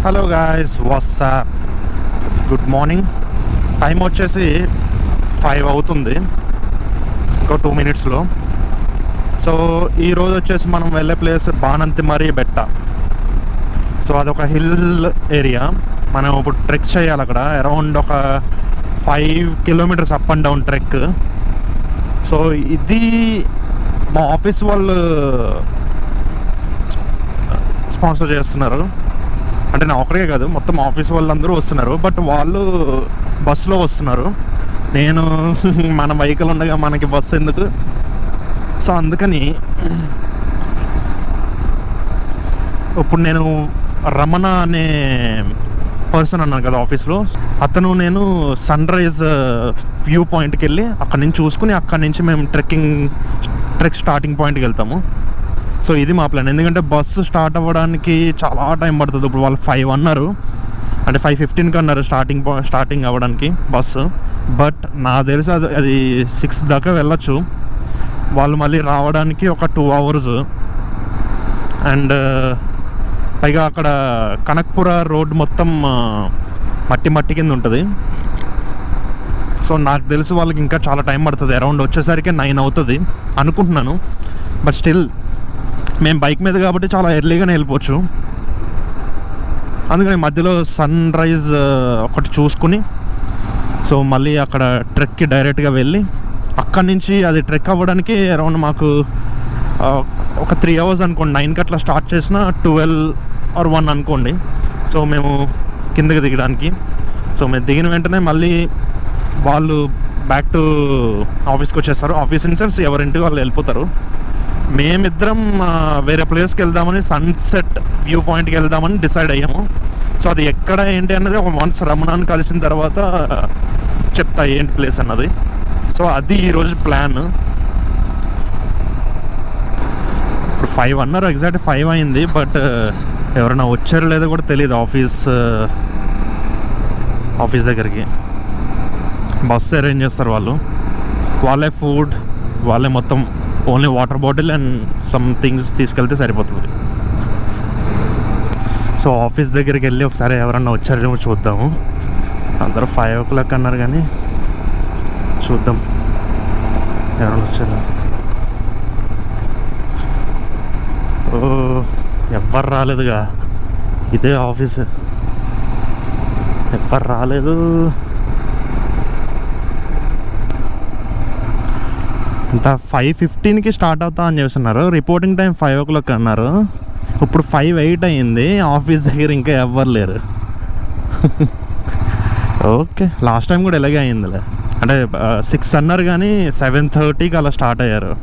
Hello guys, WhatsApp, good morning. Time వచ్చేసి 5 అవుతుంది, ఇంకో 2 minutesలో. సో ఈరోజు వచ్చేసి మనం వెళ్ళే ప్లేస్ బానంతిమరి బెట్ట. సో అదొక హిల్ ఏరియా. మనం ఇప్పుడు ట్రెక్ చేయాలి అక్కడ. అరౌండ్ ఒక 5 kilometers up and down trek. So ఇది మా ఆఫీస్ వాళ్ళు స్పాన్సర్ చేస్తున్నారు. అంటే నా ఒక్కడే కాదు, మొత్తం ఆఫీస్ వాళ్ళందరూ వస్తున్నారు. బట్ వాళ్ళు బస్సులో వస్తున్నారు. నేను మన వెహికల్ ఉండగా మనకి బస్సు ఎందుకు? సో అందుకని ఇప్పుడు నేను రమణ అనే పర్సన్ అన్నాను కదా ఆఫీస్లో, అతను నేను సన్ రైజ్ వ్యూ పాయింట్కి వెళ్ళి అక్కడి నుంచి చూసుకుని అక్కడి నుంచి మేము ట్రెక్ స్టార్టింగ్ పాయింట్కి వెళ్తాము. సో ఇది మా ప్లాన్. ఎందుకంటే బస్సు స్టార్ట్ అవ్వడానికి చాలా టైం పడుతుంది. ఇప్పుడు వాళ్ళు 5 అన్నారు, అంటే 5:15కి అన్నారు స్టార్టింగ్ అవ్వడానికి బస్సు. బట్ నాకు తెలిసి అది 6 దాకా వెళ్ళచ్చు. వాళ్ళు మళ్ళీ రావడానికి ఒక 2 hours. అండ్ పైగా అక్కడ కనక్పుర రోడ్ మొత్తం మట్టి కింద ఉంటుంది. సో నాకు తెలిసి వాళ్ళకి ఇంకా చాలా టైం పడుతుంది. అరౌండ్ వచ్చేసరికి 9 అవుతుంది అనుకుంటున్నాను. బట్ స్టిల్ మేము బైక్ మీద కాబట్టి చాలా ఎర్లీగానే వెళ్ళిపోవచ్చు. అందుకని మధ్యలో సన్ రైజ్ ఒకటి చూసుకుని, సో మళ్ళీ అక్కడ ట్రెక్కి డైరెక్ట్గా వెళ్ళి అక్కడి నుంచి అది ట్రెక్ అవ్వడానికి అరౌండ్ మాకు ఒక 3 hours అనుకోండి. 9కి అట్లా స్టార్ట్ చేసిన 12 or 1 అనుకోండి. సో మేము కిందకి దిగడానికి. సో మేము దిగిన వెంటనే మళ్ళీ వాళ్ళు బ్యాక్ టు ఆఫీస్కి వచ్చేస్తారు. ఆఫీస్ ఇన్ సెన్స్ ఎవరింటికి వాళ్ళు వెళ్ళిపోతారు. మేమిద్దరం వేరే ప్లేస్కి వెళ్దామని, సన్సెట్ వ్యూ పాయింట్కి వెళ్దామని డిసైడ్ అయ్యాము. సో అది ఎక్కడ ఏంటి అన్నది ఒక వన్స్ రమణాన్ని కలిసిన తర్వాత చెప్తా ఏంటి ప్లేస్ అన్నది. సో అది ఈరోజు ప్లాన్. ఇప్పుడు 5 అన్నారు, ఎగ్జాక్ట్ 5 అయింది. బట్ ఎవరైనా వచ్చారో లేదో కూడా తెలియదు ఆఫీస్ దగ్గరికి. బస్సు అరేంజ్ చేస్తారు వాళ్ళు. వాళ్ళే ఫుడ్, వాళ్ళే మొత్తం. Only water bottle and some things తీసుకెళ్తే సరిపోతుంది. సో ఆఫీస్ దగ్గరికి వెళ్ళి ఒకసారి ఎవరన్నా వచ్చారేమో చూద్దాము. అందరూ 5 o'clock అన్నారు, కానీ చూద్దాం ఎవరన్నా వచ్చారు. ఎవ్వరు రాలేదుగా, ఇదే ఆఫీస్. ఎవ్వరు రాలేదు. ఇంత 5:15కి స్టార్ట్ అవుతా అని చేస్తున్నారు. రిపోర్టింగ్ టైం 5 o'clock అన్నారు. ఇప్పుడు 5:08 అయింది. ఆఫీస్ దగ్గర ఇంకా ఎవ్వరు లేరు. ఓకే, లాస్ట్ టైం కూడా ఇలాగే అయిందిలే. అంటే 6 అన్నారు, కానీ 7:30కి అలా స్టార్ట్ అయ్యారు.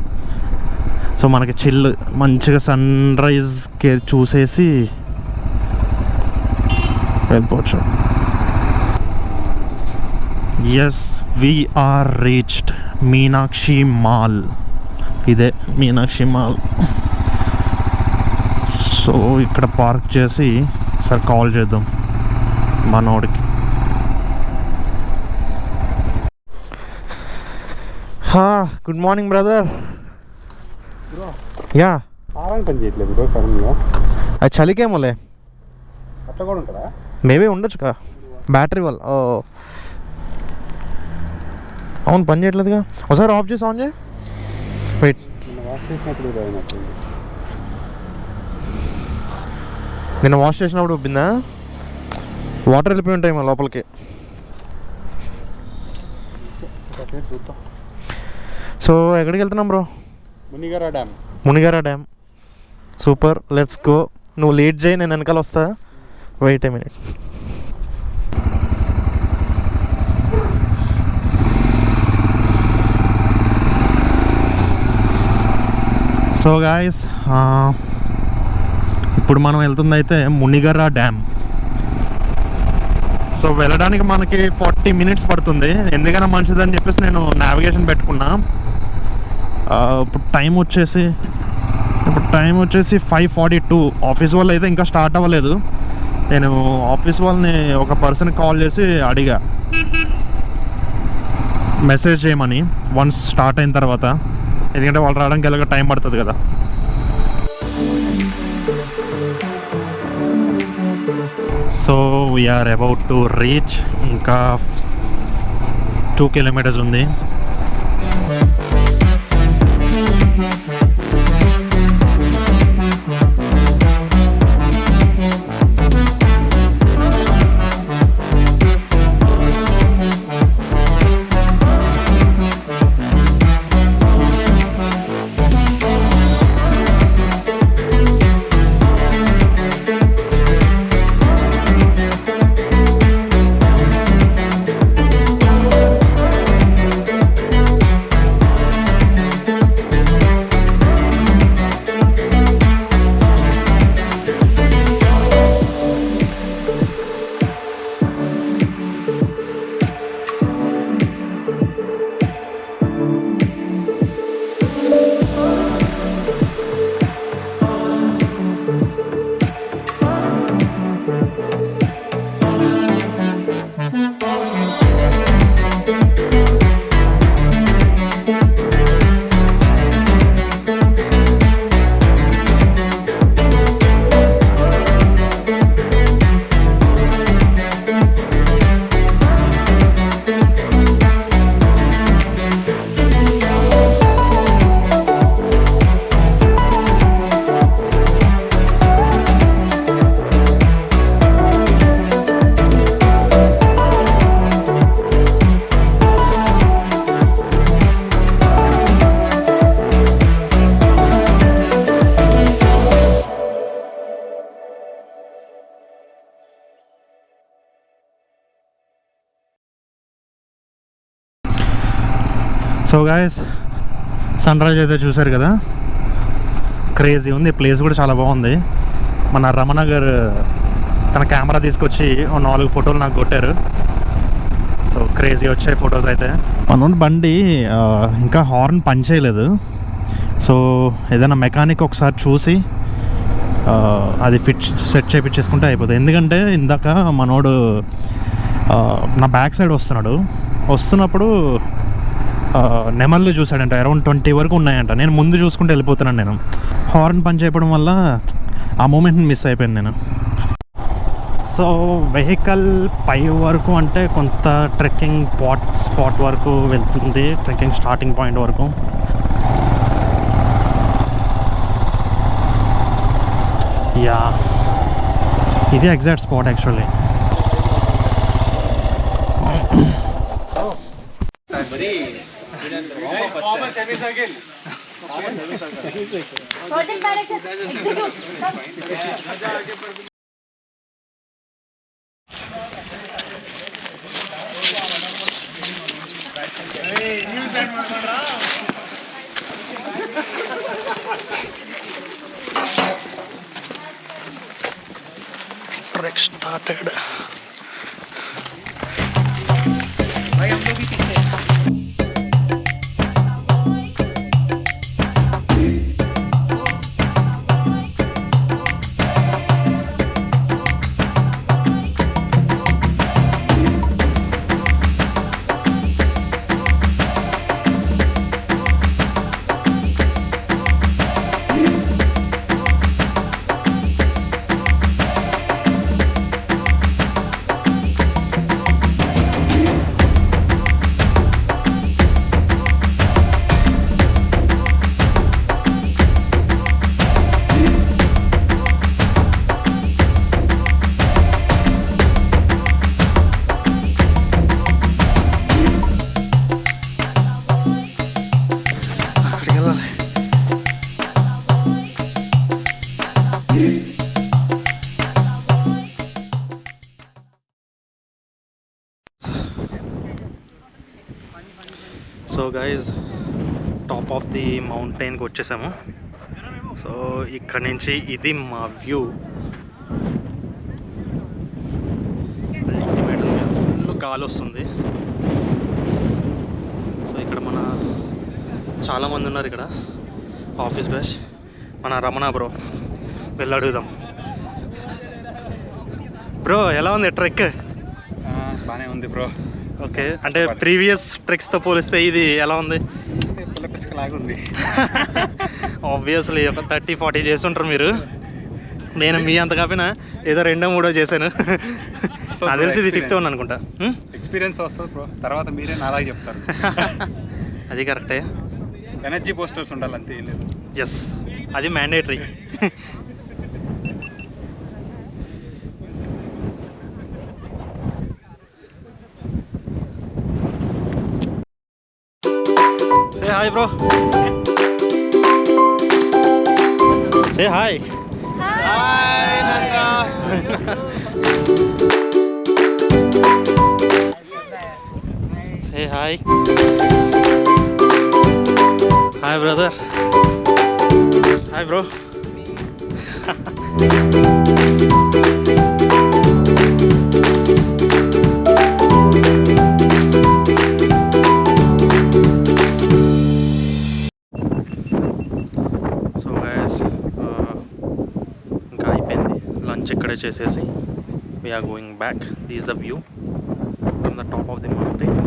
సో మనకి చిల్, మంచిగా సన్ రైజ్ చూసేసి వెళ్ళిపోవచ్చు. Yes, we are reached Meenakshi mall. ఇదే మీనాక్షి మాల్. సో ఇక్కడ పార్క్ చేసి సార్ కాల్ చేద్దాం మనోడికి. Good morning brother. యా, పని చేయట్లేదు సడన్గా. అది చలికేమోలే, అట్లా కూడా ఉంటుందా? మేబీ ఉండొచ్చుగా, బ్యాటరీ వల్ల. అవును, పని చేయట్లేదుగా. ఒకసారి ఆఫ్ చేసి ఆన్ చేయి. వెయిట్, నిన్న వాష్ చేసినప్పుడు ఉబ్బిందా? వాటర్ వెళ్ళిపోయి ఉంటాయి మా లోపలికి. సో ఎక్కడికి వెళ్తున్నాం బ్రో? మునిగారా డ్యామ్. Super, let's go. నువ్వు లేట్ చేయి, నేను వెనకాల వస్తా. Wait a minute. So guys, ఇప్పుడు మనం వెళ్తుంది అయితే మునిగరా డ్యామ్. సో వెళ్ళడానికి మనకి 40 minutes పడుతుంది. ఎందుకైనా మంచిదని చెప్పేసి నేను నావిగేషన్ పెట్టుకున్నా. ఇప్పుడు టైం వచ్చేసి 5:42. ఆఫీస్ వాళ్ళు అయితే ఇంకా స్టార్ట్ అవ్వలేదు. నేను ఆఫీస్ వాళ్ళని ఒక పర్సన్కి కాల్ చేసి అడిగా మెసేజ్ చేయమని వన్స్ స్టార్ట్ అయిన తర్వాత. ఎందుకంటే వాళ్ళు రావడానికి ఎలాగో టైం పడుతుంది కదా. So we are about to reach, ఇంకా 2 kilometers ఉంది. సో గాయస్, సన్ రైజ్ అయితే చూసారు కదా, క్రేజీ ఉంది. ప్లేస్ కూడా చాలా బాగుంది. మన రమణగర్ తన కెమెరా తీసుకొచ్చి 4 ఫోటోలు నాకు కొట్టారు. సో క్రేజీ వచ్చాయి ఫొటోస్ అయితే. మన బండి ఇంకా హార్న్ పని చేయలేదు. సో ఏదైనా మెకానిక్ ఒకసారి చూసి అది సెట్ చేయించేసుకుంటే అయిపోతుంది. ఎందుకంటే ఇందాక మనోడు నా బ్యాక్ సైడ్ వస్తున్నప్పుడు నెమళ్ళు చూసాడంట. అరౌండ్ 20 వరకు ఉన్నాయంట. నేను ముందు చూసుకుంటూ వెళ్ళిపోతున్నాను. నేను హార్న్ పని చేయడం వల్ల ఆ మూమెంట్ని మిస్ అయిపోయాను నేను. సో వెహికల్ పై వరకు అంటే కొంత ట్రెక్కింగ్ స్పాట్ వరకు వెళ్తుంది, ట్రెక్కింగ్ స్టార్టింగ్ పాయింట్ వరకు. యా, ఇది exact spot actually. Trek started. So guys, top of the మౌంటైన్కి వచ్చేసాము. సో ఇక్కడ నుంచి ఇది మా వ్యూ. అల్టిమేట్, ఫుల్ గాలి వస్తుంది. సో ఇక్కడ మన చాలామంది ఉన్నారు ఇక్కడ, ఆఫీస్ బ్యాచ్. మన రమణ బ్రో, వెళ్ళి అడుగుదాం. బ్రో ఎలా ఉంది ట్రెక్? బాగానే ఉంది బ్రో. ఓకే, అంటే ప్రీవియస్ ట్రెక్స్తో పోలిస్తే ఇది ఎలా ఉంది? లాగా ఉంది. ఆబ్వియస్లీ ఒక 30-40 చేసి ఉంటారు మీరు. నేను మీ అంత కాపినా ఏదో 2ో 3ో చేశాను. నాకు తెలిసి ఇది 5th వన్ అనుకుంటా. ఎక్స్పీరియన్స్ వస్తుంది బ్రో, తర్వాత మీరే నాలాగే చెప్తారు. అది కరెక్టే. ఎనర్జీ పోస్టర్స్ ఉండాలి అంతే, ఏం లేదు. ఎస్, అది mandatory. Say hi, bro. Say hi. Hi, Nanda. Say hi. Hi, brother. Hi, bro. ఇక్కడే చేసేసి we're going back. This the view from the top of the mountain.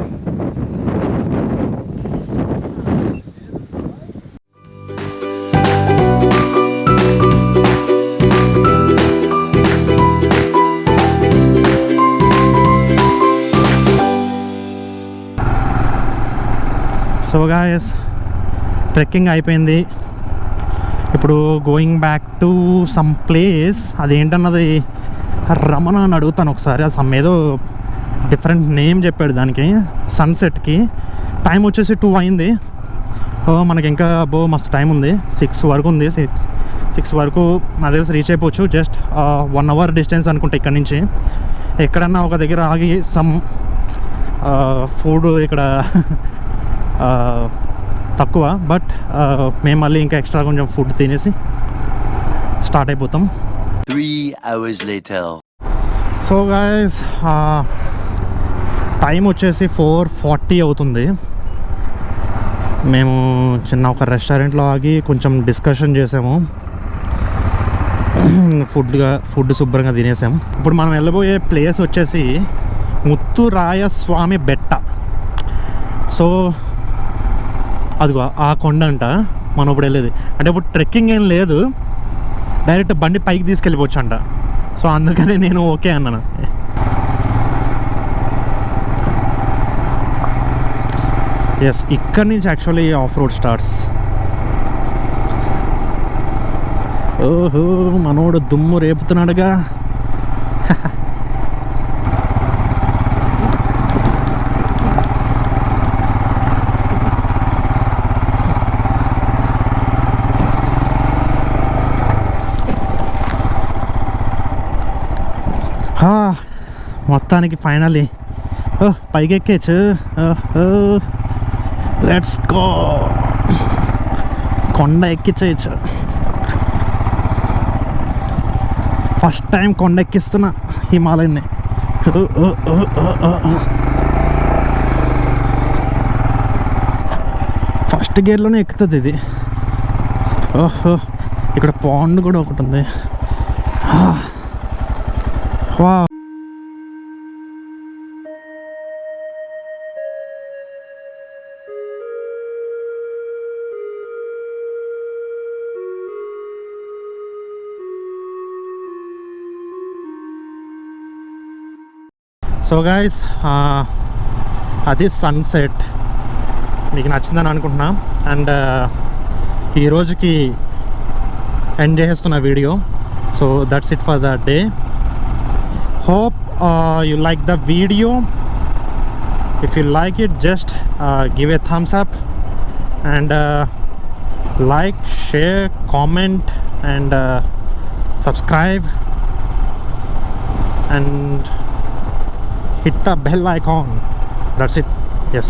So guys, trekking అయిపోయింది. ఇప్పుడు going back to some place. అదేంటన్నది రమణ అని అడుగుతాను ఒకసారి. ఆ some ఏదో డిఫరెంట్ నేమ్ చెప్పాడు దానికి. సన్సెట్కి టైం వచ్చేసి 2 అయింది. మనకి ఇంకా మస్తు టైం ఉంది. 6 వరకు ఉంది. 6 వరకు నా దగ్గర రీచ్ అయిపోవచ్చు. జస్ట్ 1 అవర్ డిస్టెన్స్ అనుకుంటా ఇక్కడ నుంచి. ఎక్కడన్నా ఒక దగ్గర ఆగి సమ్ ఫుడ్ ఇక్కడ తక్కువ, బట్ మేము మళ్ళీ ఇంకా ఎక్స్ట్రా కొంచెం ఫుడ్ తినేసి స్టార్ట్ అయిపోతాం. 3 hours later. So guys, time వచ్చేసి 4:40 అవుతుంది. మేము చిన్న ఒక రెస్టారెంట్లో ఆగి కొంచెం డిస్కషన్ చేసాము. ఫుడ్ శుభ్రంగా తినేసాము. ఇప్పుడు మనం వెళ్ళబోయే ప్లేస్ వచ్చేసి ముత్తురాయస్వామి బెట్ట. సో అదిగో ఆ కొండ అంట మనం ఇప్పుడు వెళ్ళేది. అంటే ఇప్పుడు ట్రెక్కింగ్ ఏం లేదు, డైరెక్ట్ బండి పైకి తీసుకెళ్ళిపోవచ్చు అంట. సో అందుకనే నేను ఓకే అన్నాను. ఎస్, ఇక్కడ నుంచి యాక్చువల్లీ ఆఫ్ రోడ్ స్టార్ట్స్. ఓహో, మనోడు దుమ్ము రేపుతున్నాడుగా. మొత్తానికి ఫైనల్లీ పైకి ఎక్కేచ్చు. Let's go. కొండ ఎక్కించేయచ్చు. ఫస్ట్ టైం కొండ ఎక్కిస్తున్నా హిమాలయన్ని. ఫస్ట్ గేర్లోనే ఎక్కుతుంది ఇది. ఓహో, ఇక్కడ పాండ్ కూడా ఒకటి ఉంది. వా. సో గైస్, అది సన్సెట్. మీకు నచ్చిందని అనుకుంటున్నా. అండ్ ఈ రోజుకి ఎండ్ చేస్తున్న video. So that's it for the day. Hope you like the video. If you like it, just give a thumbs up and like, share, comment and subscribe and hit the bell icon. That's it. Yes.